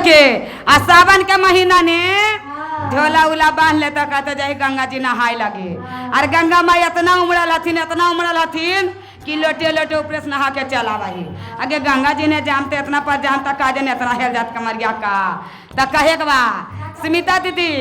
के आ सावन के महीना ने झोला उला बांध ले तो कहते जाए गंगा जी नहाए लगे। और गंगा माई इतना उमड़ल हथिन कि लोटे लोटे ऊपर से नहा के चला रही। आगे गंगा जी ने जानते इतना पर जानता काजे ने इतना हेल जात कमरिया का तो कहे बा स्मिता दीदी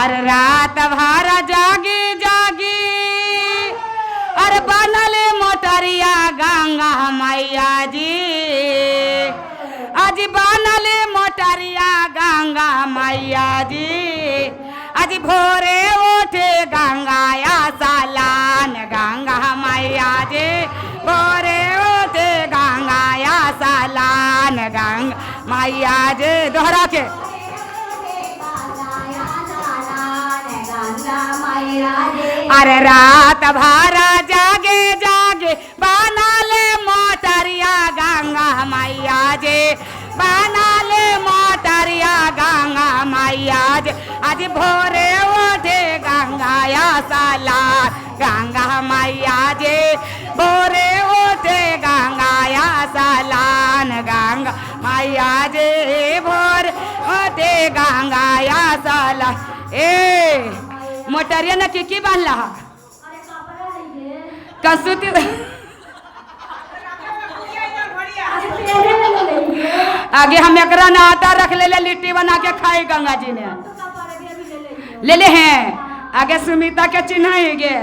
अरे रात भारा जागी जागी अरे बनले मोटरिया गंगा मैया जी आज बनले मोटरिया गंगा मैया जी आज भोरे उठे गंगाया सालान गंगा मैया जी भोरे उठे गंगाया सालान गंगा मैया जी दोहरा के अरे रात भारा जागे जागे बना ले मोटरिया गंगा मैया जे बना ले मोटरिया गंगा मैया जे आज भोरे उठे गंगाया साला गंगा मैया जे भोरे उठे गंगाया सालान गंगा मैया जे भोर उठे गंगाया साला ए मोटरिया न की बांधला कसुती आगे हम एकरा ना आटा रख ले लिट्टी बना के खाई गंगा जी ने ले हैं आगे सुमिता के चिन्ह गे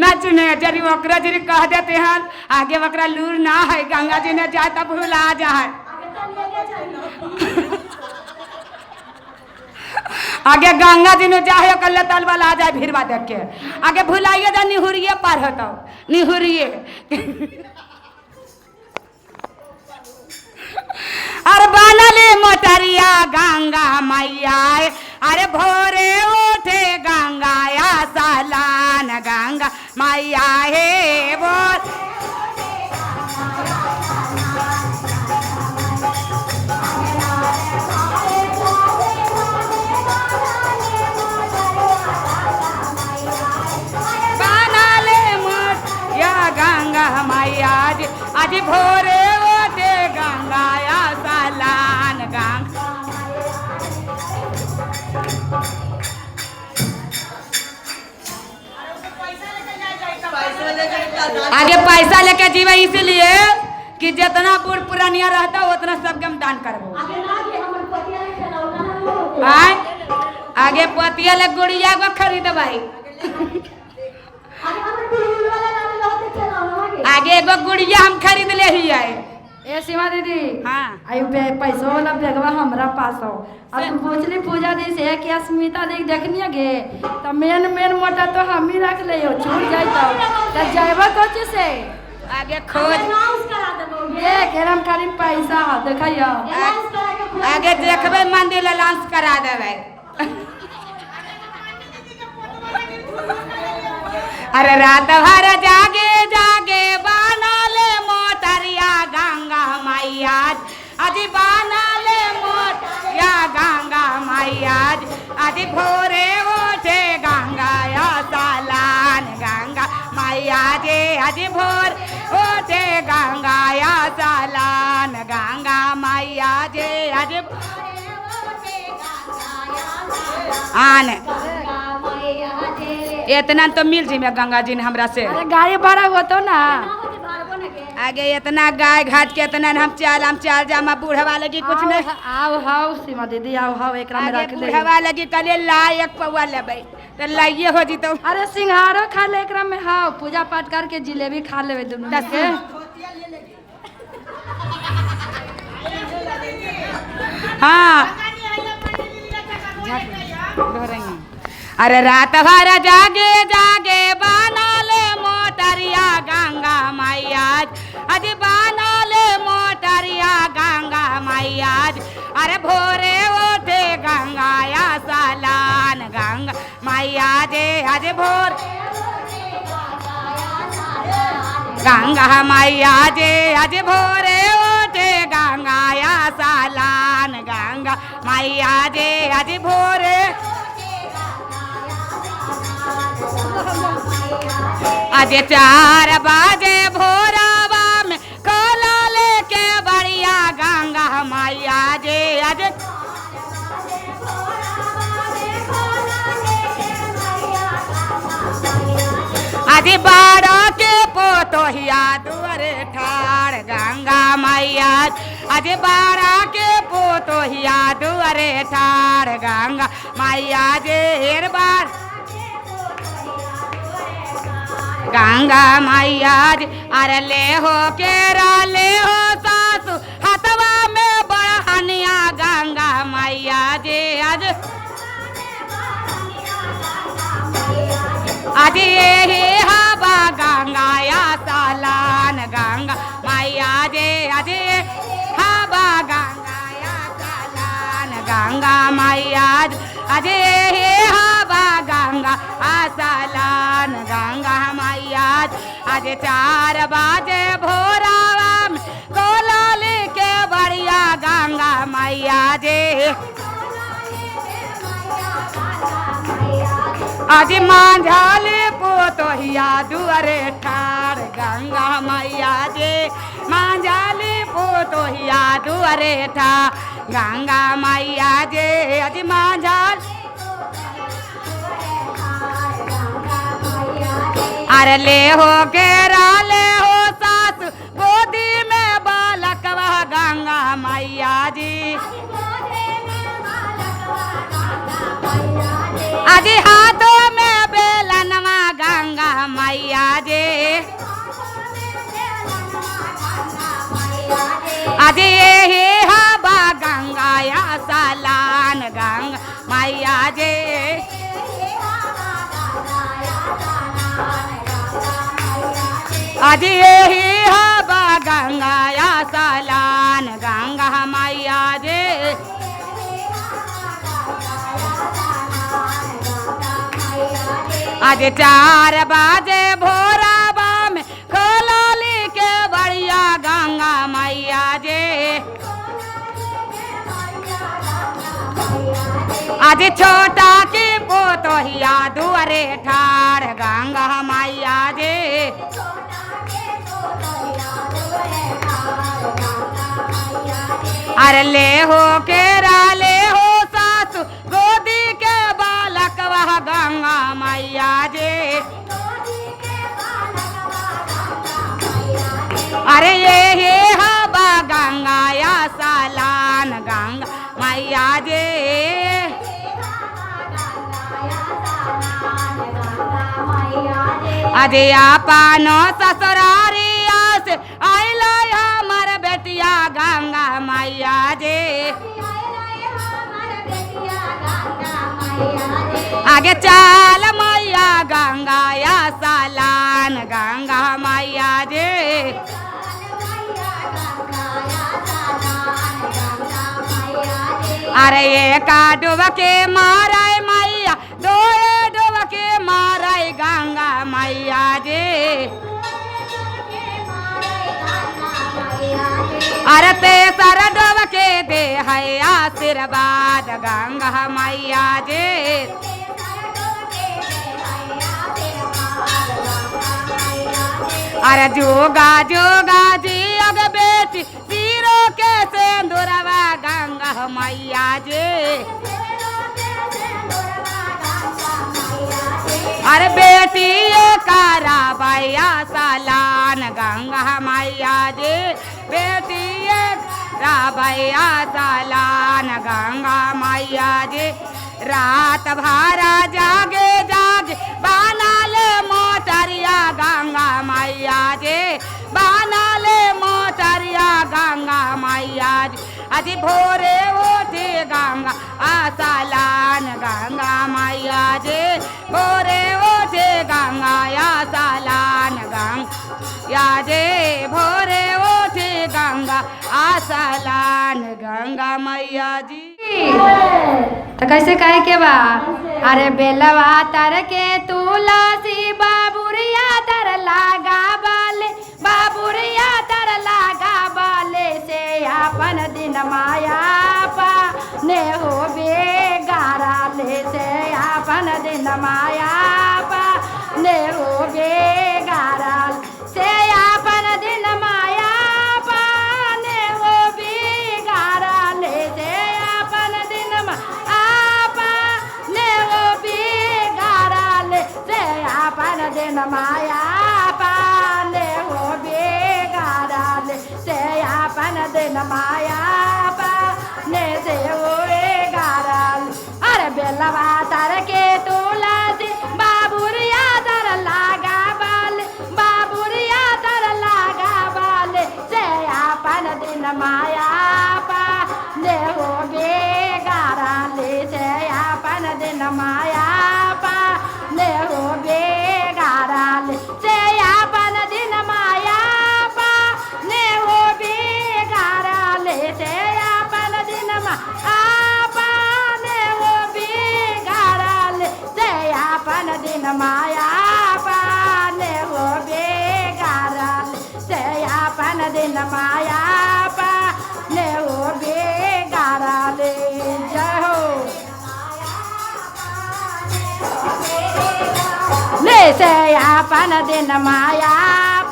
ना चिन्ह जरी ओकरा जरी कह देते हैं आगे ओकरा लूर ना है गंगा जी ने जाए तब भूला जाए आगे गंगा जी ने जाए कल तल वाला आ जाए भीड़वा देख के आगे भुलाइए जा निहुरिए पार होता निहुरिए अरे बनले मोटरिया गंगा मैया अरे भोरे उठे गंगाया सालान गंगा मैया हे बोल गंगा मैया आज भोरे उठे गंगाया सालान गंगा आगे पैसा लेके जीवे इसलिए कि जितना बूढ़ पुरानिया रहता उतना सबके हम दान करबो आगे पतिया ले गुड़िया को खरीद भाई आगे एगो गुड़िया हम खरीद ले ही आए ए सीमा दीदी हाँ आयु पैसा वाला बेगवा हमरा पास हो अब तुम पूछली पूजा दी से कि अस्मिता दी देखनिया गे तो मेन मोटा तो हम ही रख ले छूट जाए तो जाएबा कोची से आगे खोज देख हम खाली पैसा देखियो आगे देखबे मंदिर लांच करा देबे अरे रात भर जागे जागे बना ले मोटरिया गंगा मैया आज बना ले मोटरिया गंगा मैया आज भोरे उठे गंगाया सालान गंगा मैया जे आज भोर उठे गंगाया सालान गंगा मैया जे आज आने इतना तो मिल जी में गंगा जी ने हमरा से अरे गाड़ी भाड़ा होतो ना आगे इतना गाय घाट के इतना हम चाल जामा बूढ़वा लगी कुछ नहीं आओ हाउ सीमा दीदी आओ एकरा में रख ले बूढ़वा लगी कले ला एक पौवा लेबै तो लाइए हो जी तो अरे सिंघारो खा ले एकरा में हाउ पूजा पाठ करके जिलेबी खा लेवे दोनों के हाँ अरे रात भर जागे जागे बना ले मोटरिया गंगा मैया आज बना ले मोटरिया गंगा मैया अरे भोरे उठे गंगाया सालान गंगा मैया जे आज भोर गंगा मैया जे आज भोरे उठे गंगाया सालान गंगा मैया जे आज भोरे आज 4 बजे भोरवा में कोला लेके बढ़िया गंगा मैया जे आज बाड़ा के पोतोहिया दुआरे ठाड़ गंगा मैया आज बाड़ा के पोतोहिया दुआरे ठाड़ गंगा मैया जे हेर बार गंगा मैया जी अरे ले हो केरा ले हो सासु हथवा में बढ़निया गंगा मैया जी आज ये हवा गंगाया सालान गंगा मैया जे आज हवा गंगाया सालान गंगा मैया आज ये हवा गंगा सालान गंगा मैया आज 4 बजे भोरावा में कोलाली के बढ़िया गंगा मैया जे आज मांझाली पोतोहिया दुआरे ठाड़ गंगा मैया जे मांझाली पोतोहिया दुआरे ठाड़ गंगा मैया जे आज मांझाल अरे ले हो केरा ले हो सास गोदी में बालक वह गंगा मैया जी आज हाथों में बेलनवा गंगा मैया जे आज ये हवा गंगाया सालान गंगा मैया जे आज यही हवा गंगाया सालान गंगा मैया जे आज 4 बजे भोरावा में खोलाली के बढ़िया गंगा मैया जे आज छोटा की पोतोहिया दुआरे ठाड़ गंगा मैया जे अरे ले हो केरा ले हो सासु गोदी के बालक वह गंगा मैया जे अरे ये हवा गंगाया सालान गंगा मैया जे आज आपनो ससुरारिया से आइला हमर बेटिया गंगा मैया जे आगे चाल मैया गंगाया सालान गंगा मैया जे अरे एक डूब के मारे मैया 2 डूब के मारे गंगा मैया जे अरे 3 डूब के दे है आशीर्वाद गंगा मैया जे अरे जोगा जोगा जी अग बेटी तीरों के सिंदूरवा गंगा मैया जे अरे बेटी कारा भैया सालान गंगा मैया जे बेटी भैया सालान गंगा मैया जे रात भरा जागे जागे बना ले मोटरिया गंगा मैया जे बना ले मोटरिया गंगा मैया जे आज भोरे उठे गंगा सालान गंगा मैया जे भोरे उठे गंगा सालान गंगा जे भोरे उठे गंगा सालान गंगा मैया जी तो कैसे कहे के बा अरे बेलवा तर के तुलसी बाबुरिया तर लागा बाले बाबुरिया तर लागा बाले से अपन दिन माया पा ने हो बेगारा ले से अपन दिन माया पा ने हो बेगारा से अपन दिन माया पा ने हो बेगारा ले से अपन दिन आपा ने हो बेगारा ले से अपन दिन माया दिन माया पाने से होए गारल अरे बेलवा तर के तुलसी बाबुरिया तर लागा बाल बाबुरिया तर लागा बाल से अपन दिन माया पाने हो बेगारल से अपन दिन माया पाने हो बेगारल से अपन दिन माया पाने हो बेगारल से अपन दिन पाने हो बेगारल से अपन दिन माया पाने हो बेगारल से अपन दिन माया पाने हो बेगारल जय हो ले से अपन दिन माया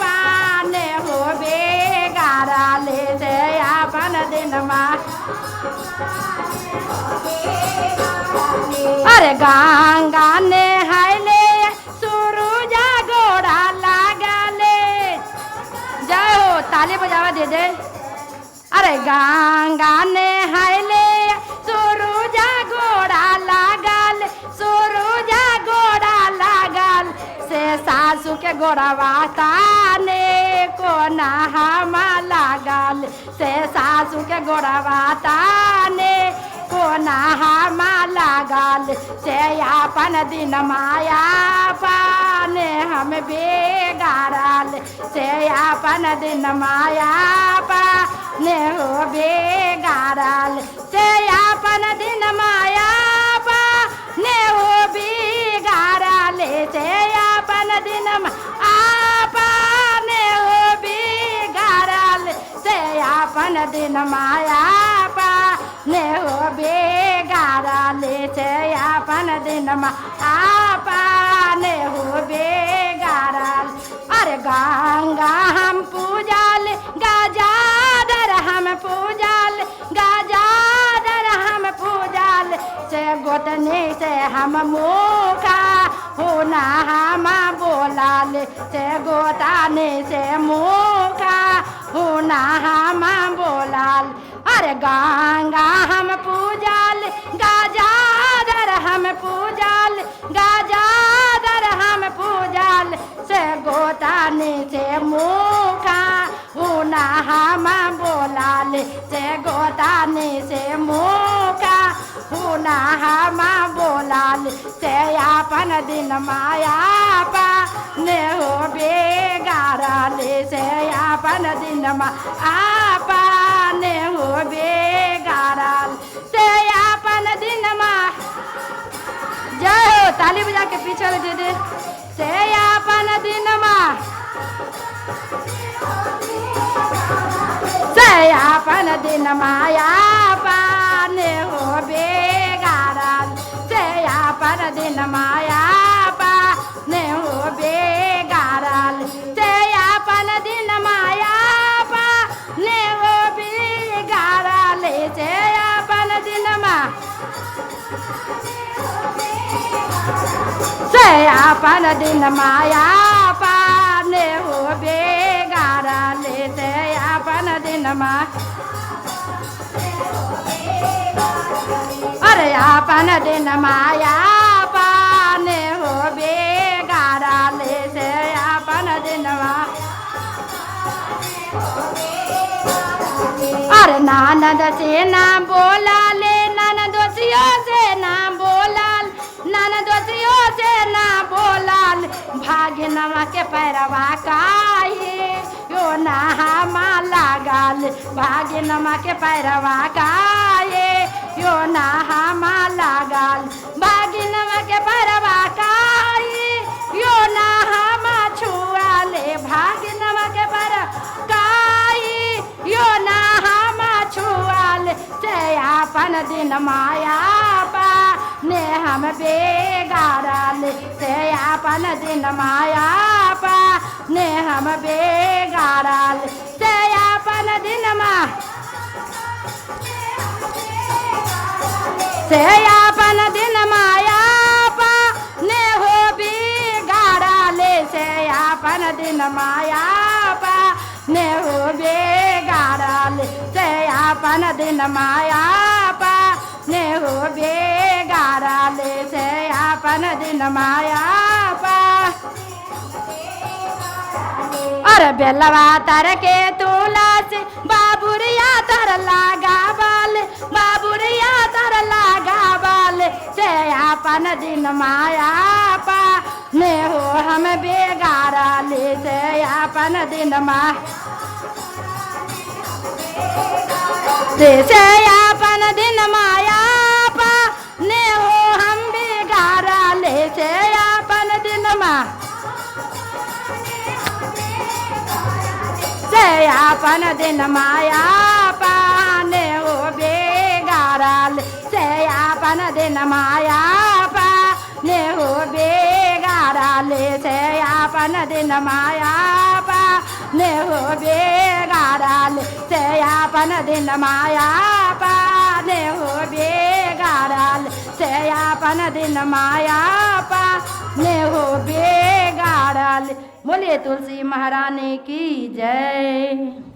पाने हो बेगारा ले से अपन दिन अरे गंगा ने हाइले सुरुजा गोड़ा लागले जय हो ताली बजावा दे दे अरे गंगा ने हाइले सुरुजा गोड़ा लागल सुरुजा गोड़ा लागल से सासू के गोड़वा ताने को नहामा लागल से सासू के गोड़वा ताने को नहामा लागल से अपन दिन माया पाने हम बेगारल से अपन दिन माया पाने हो बेगारल से अपन दिन माया पाने हो बेगारल से अपन दिन पाने हो बेगारल से अपन दिन माया पाने हो बेगारल से अपन दिन पाने हो बेगारल अरे गंगा हम पूजल गजादर हम पूजल गजादर हम पूजल से गोतनी से हम मुखा होना हम बोलाल से गोतानी से मुखा होना हम बोलाल अरे गंगा हम पूजल गजादर हम पूजल गजादर हम पूजल से गोतानी से मुखा होना हम बोलाल से गोतानी से मुखा होना हम बोलाल से अपन दिन माया पाने हो बेगारल से अपन दिन पाने हो बेगारल से अपन दिन जय हो ताली बजा के पीछे दे दे से अपन दिन से अपन दिन माया पाने हो बेगारल से अपन दिन माया पाने हो बेगारल से अपन दिन माया पाने हो बेगारल से अपन दिन से अपन दिन माया पाने हो बेगारल से अपन दिन अरे अपन दिन माया पाने हो बेगारल से अपन दिन अरे ननद से ना बोला ले ननदोसियों से ना बोलाल ननदोसियों से ना बोलाल भागिनमा के पैरवा काहे यो नहामा लागल भागिनमा के पैरवा काहे यो नहामा लागल भागिनमा के पैरवा काहे यो नहामा छुआले भागिनमा के पैरवा काहे यो नहामा छुआले से अपन दिन माया पाने हम बेगारल से अपन दिन माया पाने हम बेगारल से अपन दिन से अपन दिन माया पाने हो बेगारल से अपन दिन माया पाने हो बेगारल से अपन दिन माया पा ने हो बेगारा ले से अपन दिन माया पा और बेलवा तर के तुलसी बाबुरिया तर लागा बाल बाबुरिया तर लागा बाल से अपन दिन माया पा ने हो हम बेगारा ले से अपन दिन मा से अपन दिन माया पा ने हो हम बेगारा ले से अपन दिन मा से अपन दिन माया पाने हो बेगारा से अपन दिन माया पाने हो बेगारा ले से अपन दिन माया पाने हो बेगारा ले से अपन दिन माया पाने हो बेगारा ले से अपन दिन माया पाने हो बेगारा ले। बोलिए तुलसी महारानी की जय।